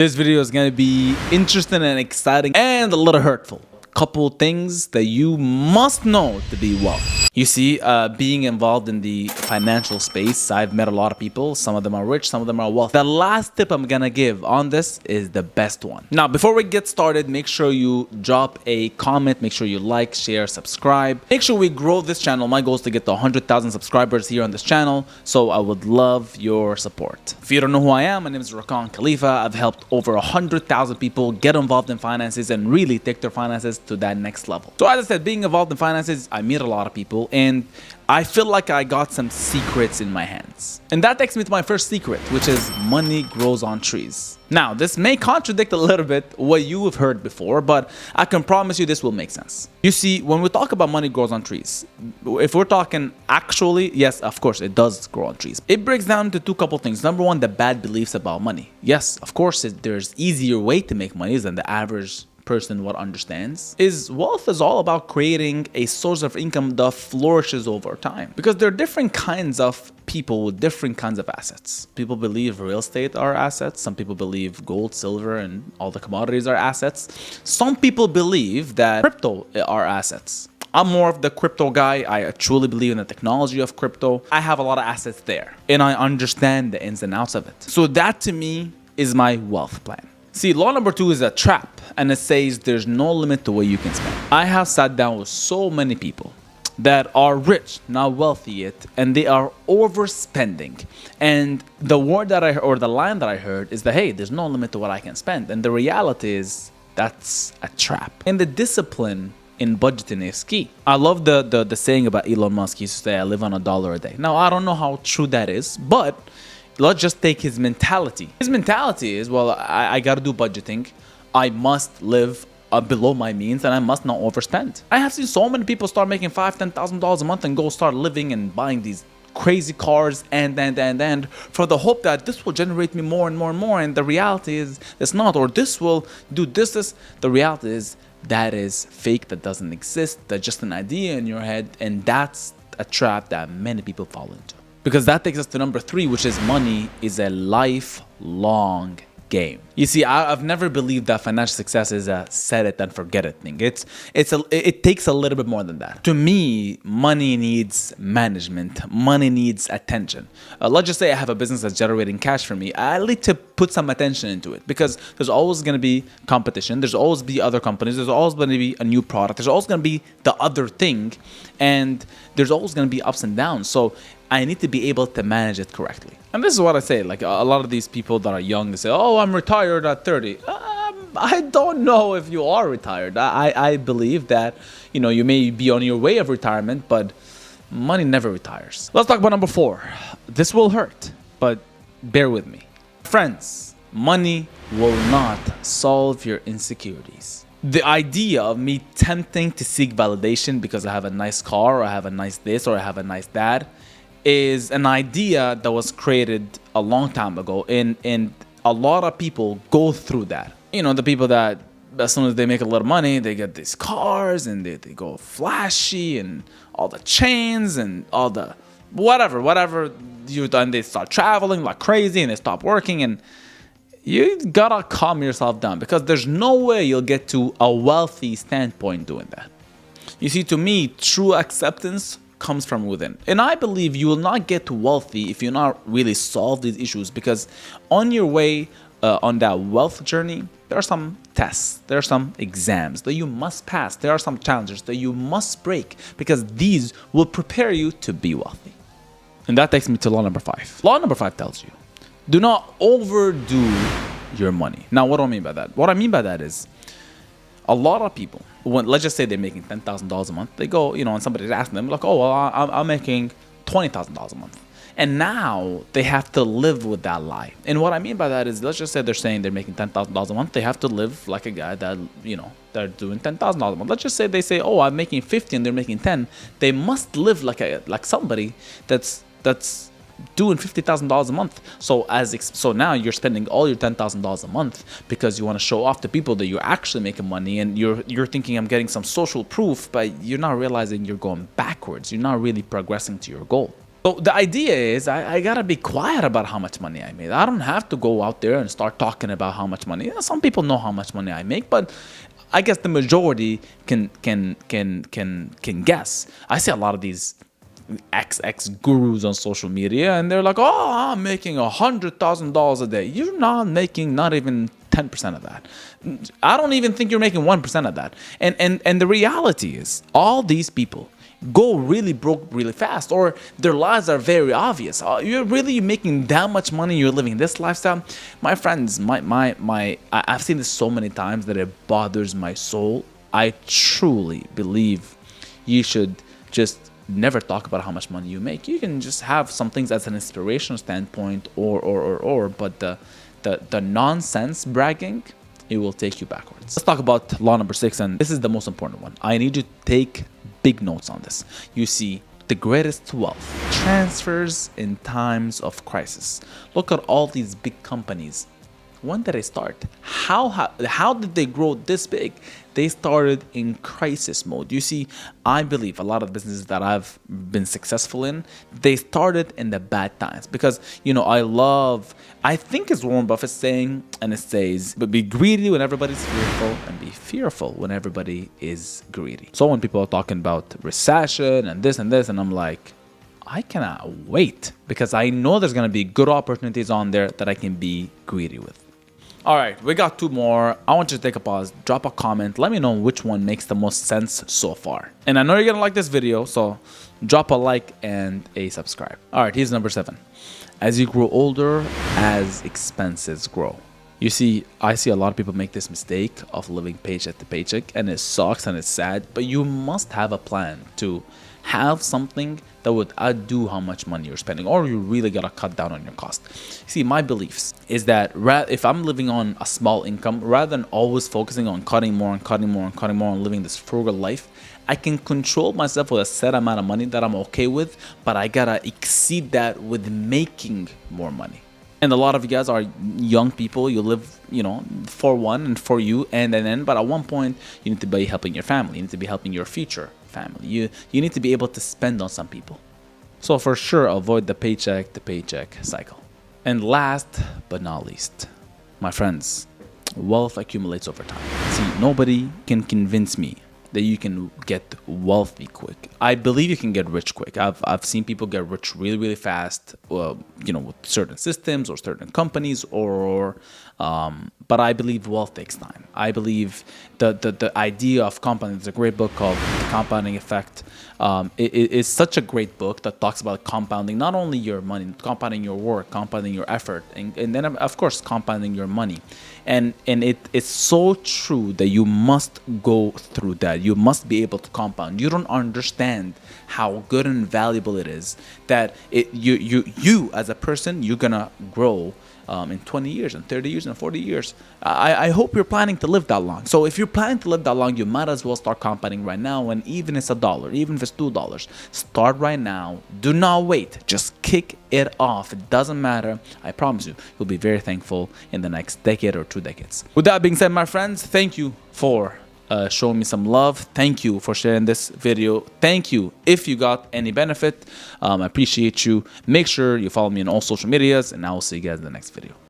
This video is going to be interesting and exciting and a little hurtful. Couple things that you must know to be wealthy. You see, being involved in the financial space, I've met a lot of people. Some of them are rich, some of them are wealthy. The last tip I'm gonna give on this is the best one. Now, before we get started, make sure you drop a comment. Make sure you like, share, subscribe. Make sure we grow this channel. My goal is to get to 100,000 subscribers here on this channel. So I would love your support. If you don't know who I am, my name is Rakan Khalifa. I've helped over 100,000 people get involved in finances and really take their finances to that next level. So as I said, being involved in finances, I meet a lot of people and I feel like I got some secrets in my hands. And that takes me to my first secret, which is money grows on trees. Now, this may contradict a little bit what you have heard before, but I can promise you this will make sense. You see, when we talk about money grows on trees, if we're talking actually, yes, of course, it does grow on trees. It breaks down to two couple things. Number one, the bad beliefs about money. Yes, of course, there's easier way to make money than the average person what understands is wealth is all about creating a source of income that flourishes over time, because there are different kinds of people with different kinds of assets. People believe real estate are assets. Some people believe gold, silver, and all the commodities are assets. Some people believe that crypto are assets. I'm more of the crypto guy. I truly believe in the technology of crypto. I have a lot of assets there and I understand the ins and outs of it. So that to me is my wealth plan. See, law number 2 is a trap, and it says there's no limit to what you can spend. I have sat down with so many people that are rich, not wealthy yet, and they are overspending. And the word that or the line that I heard is that, hey, there's no limit to what I can spend. And the reality is that's a trap. And the discipline in budgeting is key. I love the saying about Elon Musk. He used to say, I live on $1 a day. Now, I don't know how true that is, but let's just take his mentality. His mentality is, well, I got to do budgeting. I must live below my means and I must not overspend. I have seen so many people start making $5,000, $10,000 a month and go start living and buying these crazy cars and for the hope that this will generate me more and more and more. And the reality is it's not, or this will do this. The reality is that is fake. That doesn't exist. That's just an idea in your head. And that's a trap that many people fall into. Because that takes us to number 3, which is money is a lifelong game. You see, I've never believed that financial success is a set it and forget it thing. It takes a little bit more than that. To me, money needs management. Money needs attention. Let's just say I have a business that's generating cash for me. I need to put some attention into it, because there's always going to be competition. There's always be other companies. There's always going to be a new product. There's always going to be the other thing, and there's always going to be ups and downs. So I need to be able to manage it correctly. And this is what I say, like a lot of these people that are young, they say, oh, I'm retired at 30. I don't know if you are retired. I believe that, you may be on your way of retirement, but money never retires. Let's talk about number 4. This will hurt, but bear with me. Friends, money will not solve your insecurities. The idea of me tempting to seek validation because I have a nice car, or I have a nice this, or I have a nice that, is an idea that was created a long time ago, and a lot of people go through that. The people that as soon as they make a lot of money, they get these cars and they go flashy and all the chains and all the whatever you've done. They start traveling like crazy and they stop working, and you gotta calm yourself down, because there's no way you'll get to a wealthy standpoint doing that. You see, to me, true acceptance comes from within. And I believe you will not get wealthy if you not really solve these issues, because on your way on that wealth journey, there are some tests, there are some exams that you must pass, there are some challenges that you must break, because these will prepare you to be wealthy. And that takes me to law number 5. Law number 5 tells you, do not overdo your money. Now, what do I mean by that? What I mean by that is, a lot of people, let's just say they're making $10,000 a month, they go, and somebody's asking them, like, oh, well, I'm making $20,000 a month. And now they have to live with that lie. And what I mean by that is, let's just say they're saying they're making $10,000 a month. They have to live like a guy that, they're doing $10,000 a month. Let's just say they say, oh, I'm making 50 and they're making 10. They must live like somebody that's doing $50,000 a month. So now you're spending all your $10,000 a month because you want to show off to people that you're actually making money, and you're thinking I'm getting some social proof, but you're not realizing you're going backwards. You're not really progressing to your goal. So the idea is I gotta be quiet about how much money I made. I don't have to go out there and start talking about how much money. Some people know how much money I make, but I guess the majority can guess. I see a lot of these XX gurus on social media, and they're like, "Oh, I'm making $100,000 a day." You're not making not even 10% of that. I don't even think you're making 1% of that. And the reality is, all these people go really broke really fast, or their lives are very obvious. You're really making that much money, you're living this lifestyle. My friends, I've seen this so many times that it bothers my soul. I truly believe you should just never talk about how much money you make. You can just have some things as an inspirational standpoint, but the nonsense bragging, it will take you backwards. Let's talk about law number 6, and this is the most important one. I need you to take big notes on this. You see, the greatest wealth transfers in times of crisis. Look at all these big companies. When did they start? How did they grow this big? They started in crisis mode. You see, I believe a lot of businesses that I've been successful in, they started in the bad times. Because, I think it's Warren Buffett saying, and it says, but be greedy when everybody's fearful, and be fearful when everybody is greedy. So when people are talking about recession and this, and I'm like, I cannot wait, because I know there's going to be good opportunities on there that I can be greedy with. All right, we got 2 more. I want you to take a pause, drop a comment, let me know which one makes the most sense so far. And I know you're gonna like this video, so drop a like and a subscribe. All right, here's number 7. As you grow older, as expenses grow. You see, I see a lot of people make this mistake of living paycheck to paycheck, and it sucks and it's sad, but you must have a plan to have something that would outdo how much money you're spending, or you really gotta cut down on your cost. See, my beliefs is that if I'm living on a small income, rather than always focusing on cutting more and living this frugal life, I can control myself with a set amount of money that I'm okay with, but I gotta exceed that with making more money. And a lot of you guys are young people. You live, for one and for you, and then, but at one point, you need to be helping your family. You need to be helping your future family. You need to be able to spend on some people. So for sure, avoid the paycheck to paycheck cycle. And last but not least, my friends, wealth accumulates over time. See, nobody can convince me that you can get wealthy quick. I believe you can get rich quick. I've seen people get rich really, really fast, with certain systems or certain companies, but I believe wealth takes time. I believe the idea of compounding. There's a great book called The Compounding Effect. It is such a great book that talks about compounding not only your money, compounding your work, compounding your effort, and then of course compounding your money. And it's so true that you must go through that. You must be able to compound. You don't understand how good and valuable it is that you as a person, you're gonna grow in 20 years and 30 years and 40 years. I hope you're planning to live that long. So if you're planning to live that long, you might as well start compounding right now. And even if it's $1, even if it's $2, start right now. Do not wait. Just kick it off. It doesn't matter. I promise you, you'll be very thankful in the next decade or 2 decades. With that being said, my friends, thank you for showing me some love. Thank you for sharing this video. Thank you if you got any benefit. I appreciate you. Make sure you follow me on all social medias, and I will see you guys in the next video.